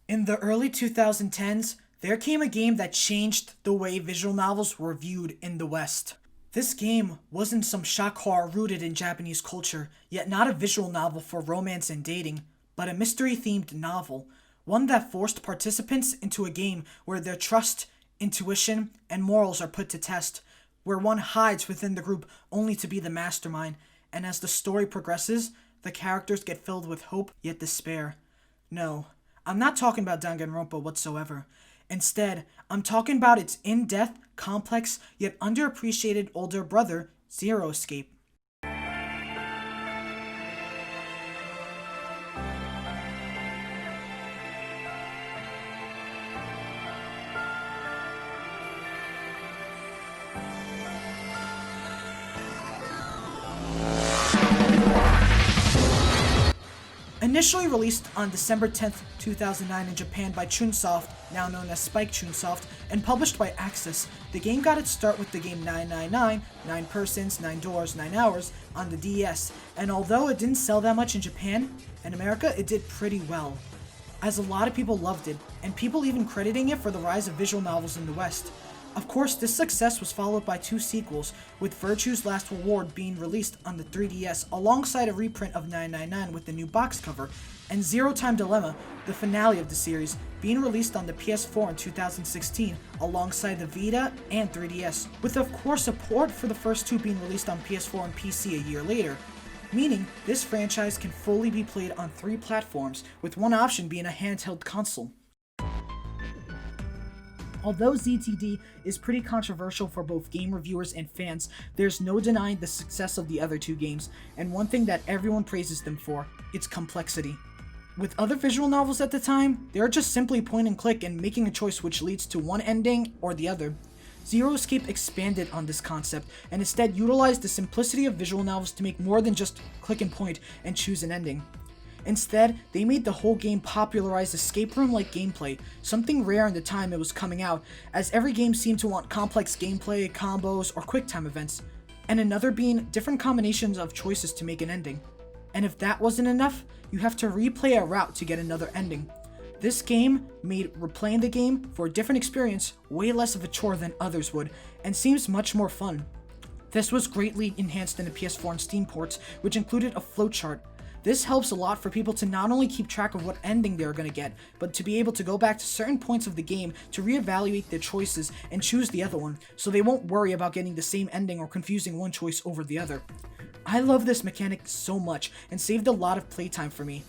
In the early 2010s, there came a game that changed the way visual novels were viewed in the West. This game wasn't some shock horror rooted in Japanese culture, yet not a visual novel for romance and dating, but a mystery-themed novel, one that forced participants into a game where their trust, intuition, and morals are put to test, where one hides within the group only to be the mastermind, and as the story progresses, the characters get filled with hope yet despair. No, I'm not talking about Danganronpa whatsoever. Instead, I'm talking about its in-depth, complex, yet underappreciated older brother, Zero Escape. Initially released on December 10th, 2009 in Japan by Chunsoft, now known as Spike Chunsoft, and published by Axis, the game got its start with the game 999, 9 persons, 9 doors, 9 hours, on the DS, and although it didn't sell that much in Japan, in America it did pretty well, as a lot of people loved it, and people even crediting it for the rise of visual novels in the West. Of course, this success was followed by 2 sequels, with Virtue's Last Reward being released on the 3DS alongside a reprint of 999 with the new box cover, and Zero Time Dilemma, the finale of the series, being released on the PS4 in 2016 alongside the Vita and 3DS, with of course a port for the first 2 being released on PS4 and PC a year later, meaning this franchise can fully be played on 3 platforms, with one option being a handheld console. Although ZTD is pretty controversial for both game reviewers and fans, there's no denying the success of the other 2 games, and one thing that everyone praises them for, its complexity. With other visual novels at the time, they are just simply point and click and making a choice which leads to one ending or the other. Zero Escape expanded on this concept, and instead utilized the simplicity of visual novels to make more than just click and point and choose an ending. Instead, they made the whole game popularize escape room-like gameplay, something rare in the time it was coming out, as every game seemed to want complex gameplay, combos, or quick-time events, and another being different combinations of choices to make an ending. And if that wasn't enough, you have to replay a route to get another ending. This game made replaying the game for a different experience way less of a chore than others would, and seems much more fun. This was greatly enhanced in the PS4 and Steam ports, which included a flowchart. This helps a lot for people to not only keep track of what ending they're going to get, but to be able to go back to certain points of the game to reevaluate their choices and choose the other one, so they won't worry about getting the same ending or confusing one choice over the other. I love this mechanic so much, and saved a lot of playtime for me.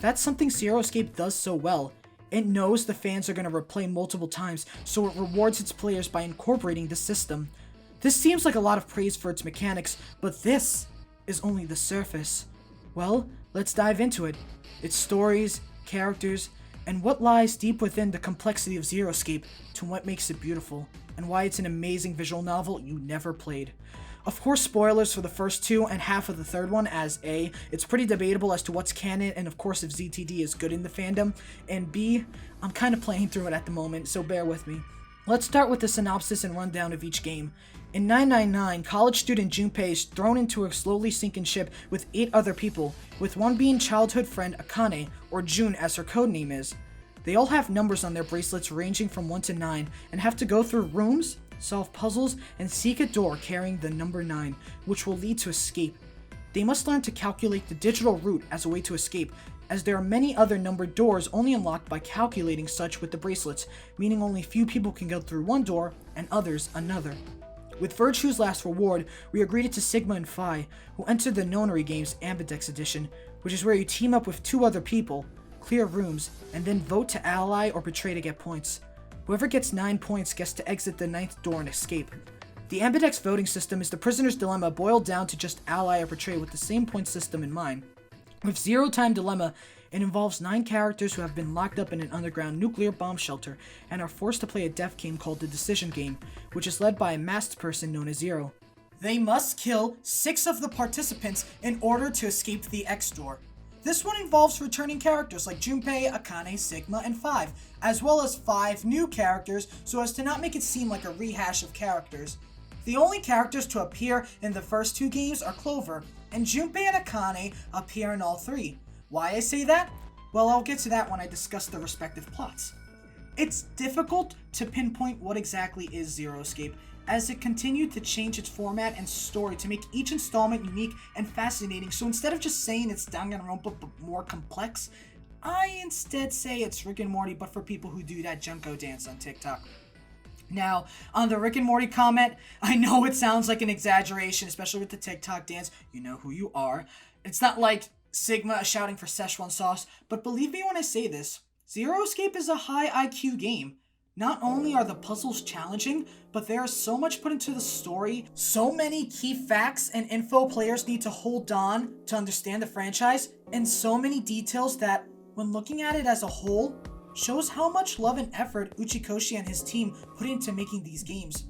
That's something Zero Escape does so well. It knows the fans are going to replay multiple times, so it rewards its players by incorporating the system. This seems like a lot of praise for its mechanics, but this is only the surface. Well, let's dive into it. Its stories, characters, and what lies deep within the complexity of Zero Escape to what makes it beautiful, and why it's an amazing visual novel you never played. Of course, spoilers for the first 2 and half of the third one, as A, it's pretty debatable as to what's canon, and of course if ZTD is good in the fandom, and B, I'm kind of playing through it at the moment, so bear with me. Let's start with the synopsis and rundown of each game. In 999, college student Junpei is thrown into a slowly sinking ship with 8 other people, with one being childhood friend Akane, or June as her codename is. They all have numbers on their bracelets ranging from 1 to 9, and have to go through rooms, solve puzzles, and seek a door carrying the number 9, which will lead to escape. They must learn to calculate the digital route as a way to escape, as there are many other numbered doors only unlocked by calculating such with the bracelets, meaning only few people can go through one door, and others another. With Virtue's Last Reward, we agreed it to Sigma and Phi, who entered the Nonary Games Ambidex Edition, which is where you team up with 2 other people, clear rooms, and then vote to ally or betray to get points. Whoever gets 9 points gets to exit the 9th door and escape. The Ambidex voting system is the prisoner's dilemma boiled down to just ally or betray with the same point system in mind. With Zero Time Dilemma, it involves 9 characters who have been locked up in an underground nuclear bomb shelter and are forced to play a death game called the Decision Game, which is led by a masked person known as Zero. They must kill 6 of the participants in order to escape the X door. This one involves returning characters like Junpei, Akane, Sigma, and 5, as well as 5 new characters so as to not make it seem like a rehash of characters. The only characters to appear in the first 2 games are Clover, and Junpei and Akane appear in all 3. Why I say that? Well, I'll get to that when I discuss the respective plots. It's difficult to pinpoint what exactly is Zero Escape, as it continued to change its format and story to make each installment unique and fascinating. So instead of just saying it's Danganronpa but more complex, I instead say it's Rick and Morty but for people who do that Junko dance on TikTok. Now, on the Rick and Morty comment, I know it sounds like an exaggeration, especially with the TikTok dance. You know who you are. It's not like Sigma shouting for Szechuan sauce, but believe me when I say this, Zero Escape is a high IQ game. Not only are the puzzles challenging, but there is so much put into the story, so many key facts and info players need to hold on to understand the franchise, and so many details that, when looking at it as a whole, shows how much love and effort Uchikoshi and his team put into making these games.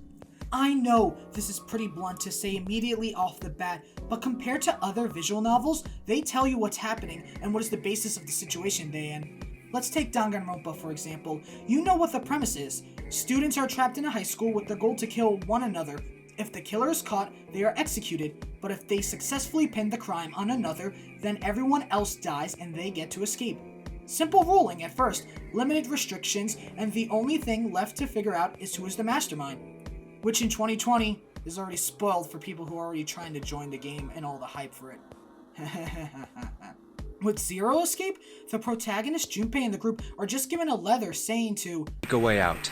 I know this is pretty blunt to say immediately off the bat, but compared to other visual novels, they tell you what's happening and what is the basis of the situation they're in. Let's take Danganronpa for example. You know what the premise is. Students are trapped in a high school with the goal to kill one another. If the killer is caught, they are executed, but if they successfully pin the crime on another, then everyone else dies and they get to escape. Simple ruling at first, limited restrictions, and the only thing left to figure out is who is the mastermind. Which in 2020 is already spoiled for people who are already trying to join the game and all the hype for it. With Zero Escape, the protagonist Junpei and the group are just given a letter saying to Seek a way out.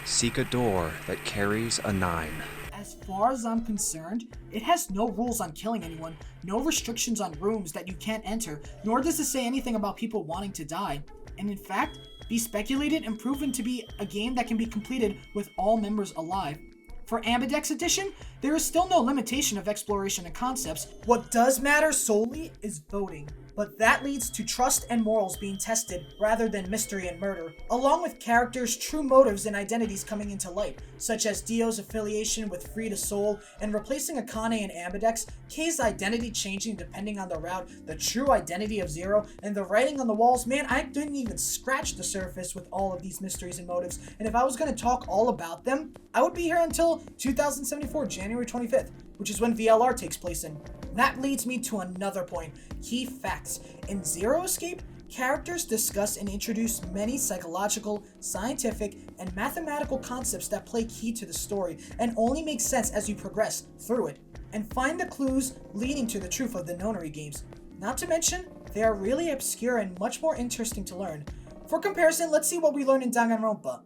Seek a door that carries a 9. As far as I'm concerned, it has no rules on killing anyone, no restrictions on rooms that you can't enter, nor does it say anything about people wanting to die, and in fact, be speculated and proven to be a game that can be completed with all members alive. For Ambidex Edition, there is still no limitation of exploration and concepts. What does matter solely is voting. But that leads to trust and morals being tested rather than mystery and murder, along with characters' true motives and identities coming into light, such as Dio's affiliation with Frida Soul and replacing Akane in Ambidex, Kei's identity changing depending on the route, the true identity of Zero, and the writing on the walls. Man, I didn't even scratch the surface with all of these mysteries and motives, and if I was going to talk all about them, I would be here until 2074, January 25th, which is when VLR takes place in. That leads me to another point, key facts. In Zero Escape, characters discuss and introduce many psychological, scientific, and mathematical concepts that play key to the story and only make sense as you progress through it, and find the clues leading to the truth of the Nonary games. Not to mention, they are really obscure and much more interesting to learn. For comparison, let's see what we learn in Danganronpa.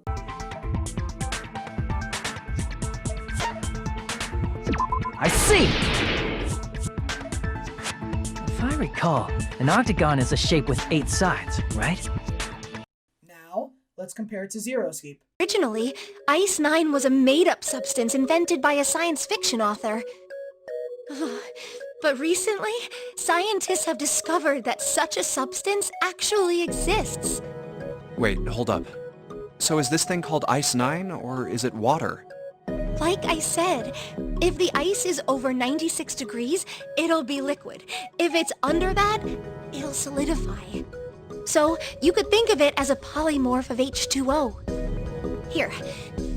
I see! If I recall, an octagon is a shape with 8 sides, right? Now, let's compare it to Zero Escape. Originally, Ice 9 was a made-up substance invented by a science fiction author. But recently, scientists have discovered that such a substance actually exists. Wait, hold up. So is this thing called Ice 9, or is it water? Like I said, if the ice is over 96 degrees, it'll be liquid. If it's under that, it'll solidify. So you could think of it as a polymorph of H2O. Here,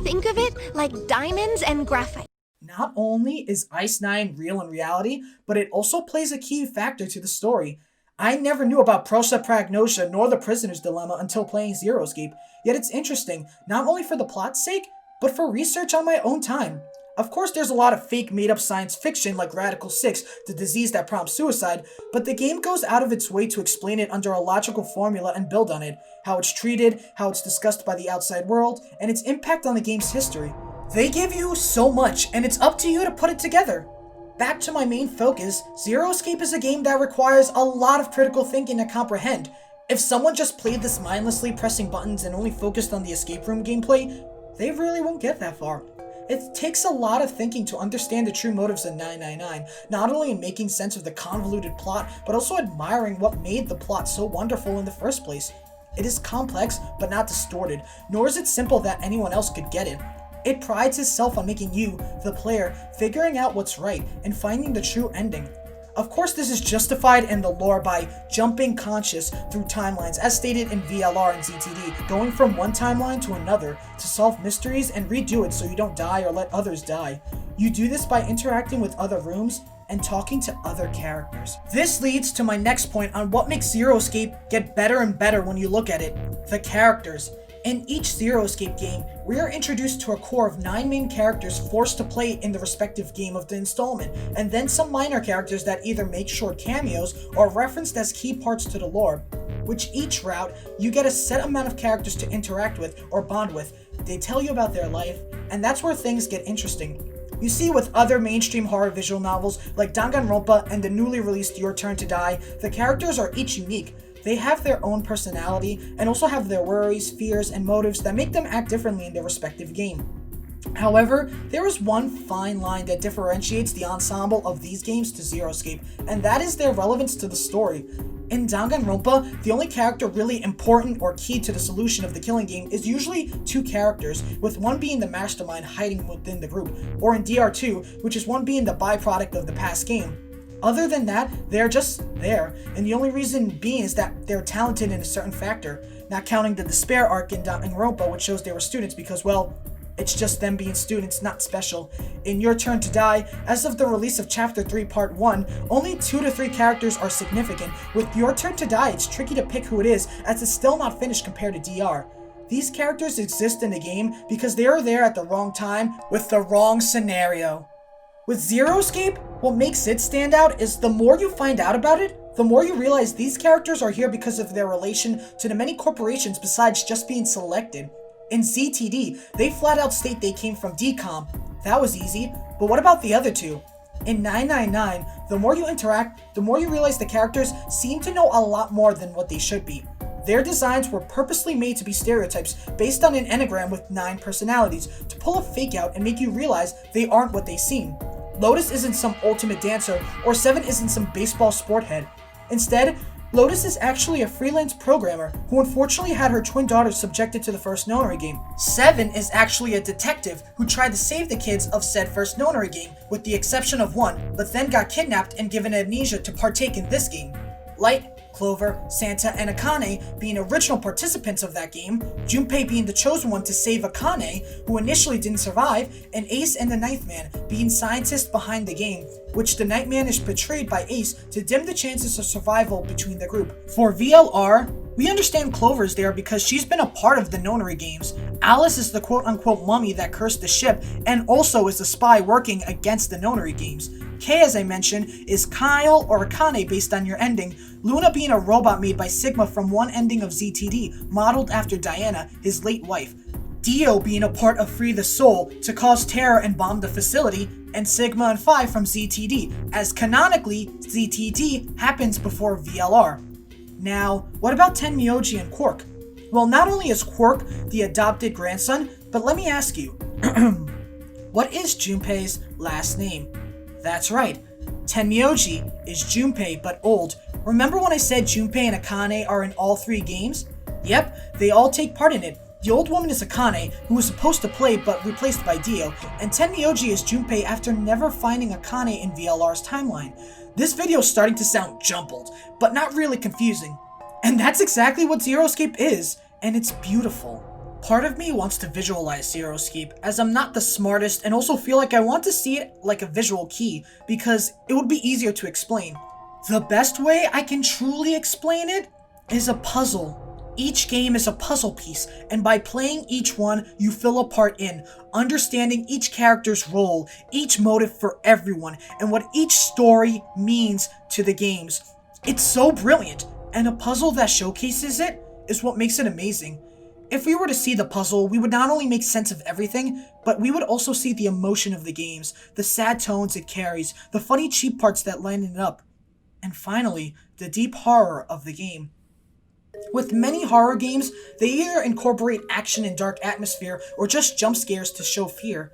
think of it like diamonds and graphite. Not only is Ice 9 real in reality, but it also plays a key factor to the story. I never knew about prosopagnosia nor the prisoner's dilemma until playing Zero Escape, yet it's interesting, not only for the plot's sake, but for research on my own time. Of course, there's a lot of fake made-up science fiction like Radical 6, the disease that prompts suicide, but the game goes out of its way to explain it under a logical formula and build on it, how it's treated, how it's discussed by the outside world, and its impact on the game's history. They give you so much, and it's up to you to put it together. Back to my main focus, Zero Escape is a game that requires a lot of critical thinking to comprehend. If someone just played this mindlessly pressing buttons and only focused on the escape room gameplay, they really won't get that far. It takes a lot of thinking to understand the true motives of 999, not only in making sense of the convoluted plot, but also admiring what made the plot so wonderful in the first place. It is complex, but not distorted, nor is it simple that anyone else could get it. It prides itself on making you, the player, figuring out what's right and finding the true ending. Of course, this is justified in the lore by jumping conscious through timelines, as stated in VLR and ZTD, going from one timeline to another to solve mysteries and redo it so you don't die or let others die. You do this by interacting with other rooms and talking to other characters. This leads to my next point on what makes Zero Escape get better and better when you look at it: the characters. In each Zero Escape game, we are introduced to a core of 9 main characters forced to play in the respective game of the installment, and then some minor characters that either make short cameos or are referenced as key parts to the lore. Which each route, you get a set amount of characters to interact with or bond with. They tell you about their life, and that's where things get interesting. You see, with other mainstream horror visual novels like Danganronpa and the newly released Your Turn to Die, the characters are each unique. They have their own personality and also have their worries, fears, and motives that make them act differently in their respective game. However, there is one fine line that differentiates the ensemble of these games to Zero Escape, and that is their relevance to the story. In Danganronpa, the only character really important or key to the solution of the killing game is usually 2 characters, with one being the mastermind hiding within the group, or in DR2, which is one being the byproduct of the past game. Other than that, they're just there, and the only reason being is that they're talented in a certain factor, not counting the Despair arc in Danganronpa, which shows they were students because, well, it's just them being students, not special. In Your Turn to Die, as of the release of Chapter 3 Part 1, only 2 to 3 characters are significant. With Your Turn to Die, it's tricky to pick who it is, as it's still not finished compared to DR. These characters exist in the game because they are there at the wrong time with the wrong scenario. With Zero Escape, what makes it stand out is the more you find out about it, the more you realize these characters are here because of their relation to the many corporations besides just being selected. In ZTD, they flat out state they came from DCOM. That was easy, but what about the other 2? In 999, the more you interact, the more you realize the characters seem to know a lot more than what they should be. Their designs were purposely made to be stereotypes based on an enneagram with 9 personalities to pull a fake out and make you realize they aren't what they seem. Lotus isn't some ultimate dancer, or Seven isn't some baseball sport head. Instead, Lotus is actually a freelance programmer who unfortunately had her twin daughters subjected to the first Nonary game. Seven is actually a detective who tried to save the kids of said first Nonary game, with the exception of one, but then got kidnapped and given amnesia to partake in this game. Light, Clover, Santa, and Akane being original participants of that game, Junpei being the chosen one to save Akane, who initially didn't survive, and Ace and the Ninth Man being scientists behind the game, which the Ninth Man is portrayed by Ace to dim the chances of survival between the group. For VLR, we understand Clover is there because she's been a part of the Nonary games. Alice is the quote-unquote mummy that cursed the ship, and also is the spy working against the Nonary games. Kay, as I mentioned, is Kyle or Akane based on your ending, Luna being a robot made by Sigma from one ending of ZTD, modeled after Diana, his late wife, Dio being a part of Free the Soul to cause terror and bomb the facility, and Sigma and Phi from ZTD, as canonically, ZTD happens before VLR. Now, what about Tenmyoji and Quark? Well, not only is Quark the adopted grandson, but let me ask you, what is Junpei's last name? That's right, Tenmyoji is Junpei but old. Remember when I said Junpei and Akane are in all 3 games? Yep, they all take part in it. The old woman is Akane, who was supposed to play but replaced by Dio, and Tenmyoji is Junpei after never finding Akane in VLR's timeline. This video is starting to sound jumbled, but not really confusing. And that's exactly what Zero Escape is, and it's beautiful. Part of me wants to visualize Zero Escape, as I'm not the smartest and also feel like I want to see it like a visual key, because it would be easier to explain. The best way I can truly explain it is a puzzle. Each game is a puzzle piece, and by playing each one, you fill a part in, understanding each character's role, each motive for everyone, and what each story means to the games. It's so brilliant, and a puzzle that showcases it is what makes it amazing. If we were to see the puzzle, we would not only make sense of everything, but we would also see the emotion of the games, the sad tones it carries, the funny cheap parts that line it up, and finally, the deep horror of the game. With many horror games, they either incorporate action and dark atmosphere or just jump scares to show fear.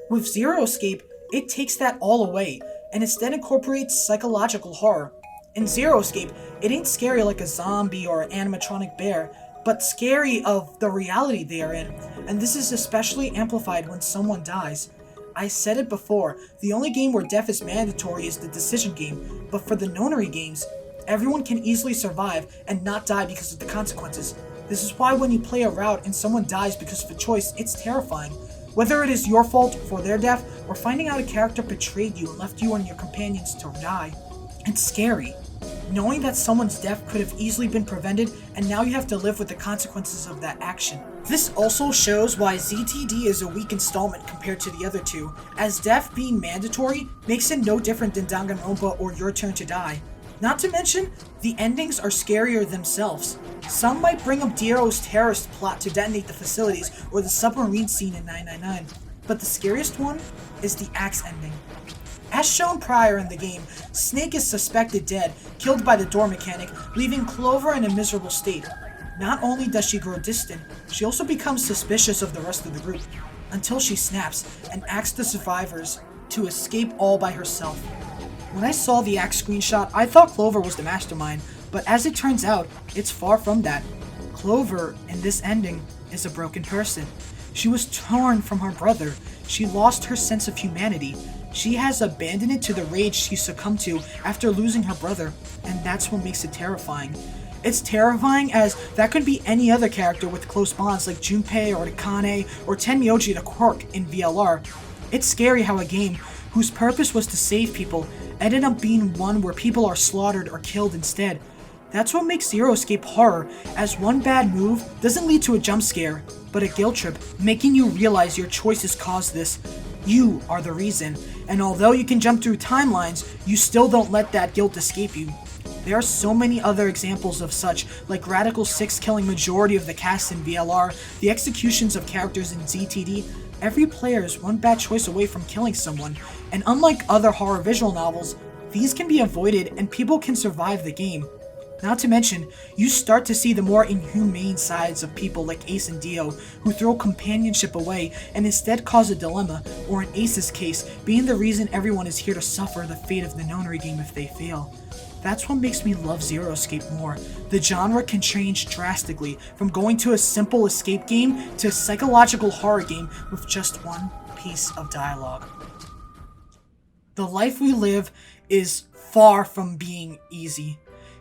With Zero Escape, it takes that all away, and instead incorporates psychological horror. In Zero Escape, it ain't scary like a zombie or an animatronic bear, but scary of the reality they are in, and this is especially amplified when someone dies. I said it before, the only game where death is mandatory is the Decision game, but for the Nonary games, everyone can easily survive and not die because of the consequences. This is why when you play a route and someone dies because of a choice, it's terrifying. Whether it is your fault for their death, or finding out a character betrayed you and left you and your companions to die. It's scary, knowing that someone's death could have easily been prevented, and now you have to live with the consequences of that action. This also shows why ZTD is a weak installment compared to the other two, as death being mandatory makes it no different than Danganronpa or Your Turn to Die. Not to mention, the endings are scarier themselves. Some might bring up Diero's terrorist plot to detonate the facilities or the submarine scene in 999, but the scariest one is the axe ending. As shown prior in the game, Snake is suspected dead, killed by the door mechanic, leaving Clover in a miserable state. Not only does she grow distant, she also becomes suspicious of the rest of the group, until she snaps and asks the survivors to escape all by herself. When I saw the axe screenshot, I thought Clover was the mastermind, but as it turns out, it's far from that. Clover, in this ending, is a broken person. She was torn from her brother. She lost her sense of humanity. She has abandoned it to the rage she succumbed to after losing her brother, and that's what makes it terrifying. It's terrifying as that could be any other character with close bonds like Junpei or Akane or Tenmyoji the Quirk in VLR. It's scary how a game whose purpose was to save people ended up being one where people are slaughtered or killed instead. That's what makes Zero Escape horror, as one bad move doesn't lead to a jump scare, but a guilt trip, making you realize your choices caused this. You are the reason, and although you can jump through timelines, you still don't let that guilt escape you. There are so many other examples of such, like Radical 6 killing majority of the cast in VLR, the executions of characters in ZTD. Every player is one bad choice away from killing someone, and unlike other horror visual novels, these can be avoided and people can survive the game. Not to mention, you start to see the more inhumane sides of people like Ace and Dio, who throw companionship away and instead cause a dilemma, or in Ace's case, being the reason everyone is here to suffer the fate of the Nonary game if they fail. That's what makes me love Zero Escape more. The genre can change drastically, from going to a simple escape game to a psychological horror game with just one piece of dialogue. The life we live is far from being easy.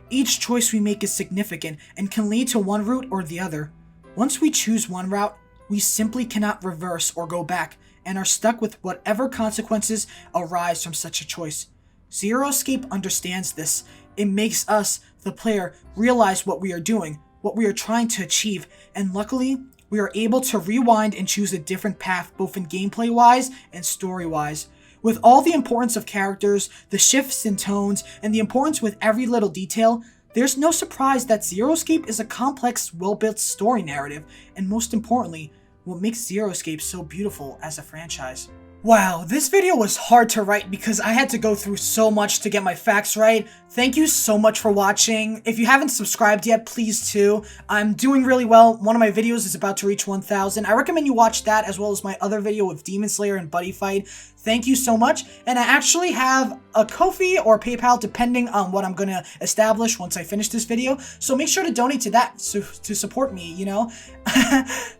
Each choice we make is significant and can lead to one route or the other. Once we choose one route, we simply cannot reverse or go back, and are stuck with whatever consequences arise from such a choice. Zero Escape understands this. It makes us, the player, realize what we are doing, what we are trying to achieve, and luckily, we are able to rewind and choose a different path both in gameplay-wise and story-wise. With all the importance of characters, the shifts in tones, and the importance with every little detail, there's no surprise that Zero Escape is a complex, well-built story narrative, and most importantly, what makes Zero Escape so beautiful as a franchise. Wow, this video was hard to write because I had to go through so much to get my facts right. Thank you so much for watching. If you haven't subscribed yet, please too. I'm doing really well. One of my videos is about to reach 1,000. I recommend you watch that as well as my other video with Demon Slayer and Buddy Fight. Thank you so much. And I actually have a Ko-fi or PayPal depending on what I'm going to establish once I finish this video. So make sure to donate to that to support me, you know.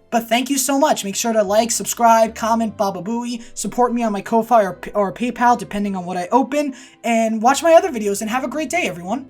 But thank you so much. Make sure to like, subscribe, comment, Baba Booey, support me on my Ko-fi or PayPal depending on what I open, and watch my other videos and have a great day, everyone.